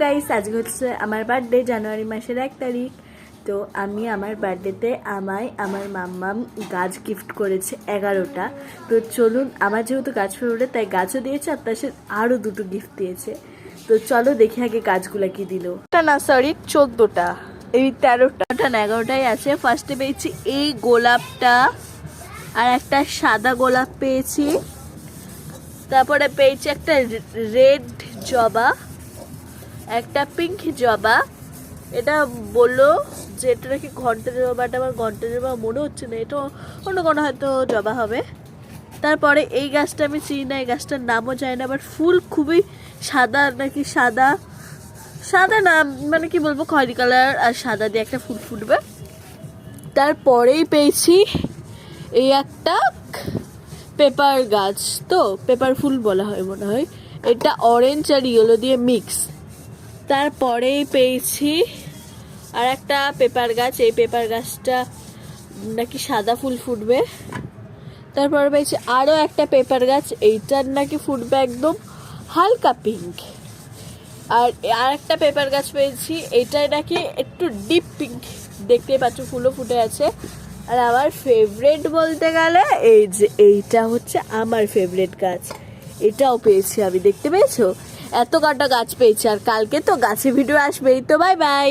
Guys, আজকে হচ্ছে আমার বার্থডে, জানুয়ারি মাসের 1 তারিখ। তো আমি আমার বার্থডেতে আমায় আমার মাম্মাম গাছ গিফট করেছে 11টা। তো চলুন, আমার যেহেতু গাছ ফেভারিট তাই গাছও দিয়েছে, আর তার সাথে আরও 2টো গিফট দিয়েছে। তো চলো দেখি আগে গাছগুলো কি দিল। না সরি, 14টা, এই 13টা না 11টাই আছে। ফার্স্টে পেয়েছি এই গোলাপটা, আর একটা সাদা গোলাপ পেয়েছি। তারপরে পেয়েছি একটা রেড জবা, একটা পিঙ্ক জবা। এটা বললো যে এটা নাকি ঘন্টা জবাটা, আমার ঘন্টা জবা মনে হচ্ছে না, এটা অন্য কোনো হয়তো জবা হবে। তারপরে এই গাছটা আমি চিনি না, এই গাছটার নামও জানি না, বাট ফুল খুবই সাদা, নাকি সাদা সাদা না, মানে কি বলবো, খয়েরি কালার আর সাদা দিয়ে একটা ফুল ফুটবে। তারপরেই পেয়েছি এই একটা পেপার গাছ, তো পেপার ফুল বলা হয় মনে হয়, এটা অরেঞ্জ আর ইয়েলো দিয়ে মিক্স। তারপরেই পেয়েছি আর একটা পেপার গাছ, এই পেপার গাছটা নাকি সাদা ফুল ফুটবে। তারপরে পেয়েছি আরও একটা পেপার গাছ, এইটার নাকি ফুটবে একদম হালকা পিঙ্ক। আর একটা পেপার গাছ পেয়েছি, এইটাই নাকি একটু ডিপ পিঙ্ক, দেখতেই পাচ্ছ ফুলও ফুটে আছে। আর আমার ফেভারিট বলতে গেলে এই যে এইটা হচ্ছে আমার ফেভারিট গাছ, এটাও পেয়েছি আমি, দেখতে পেয়েছো? এত কটা গাছ পেয়েছি, আর কালকে তো গাছে ভিডিও আসবেই। তো বাই বাই।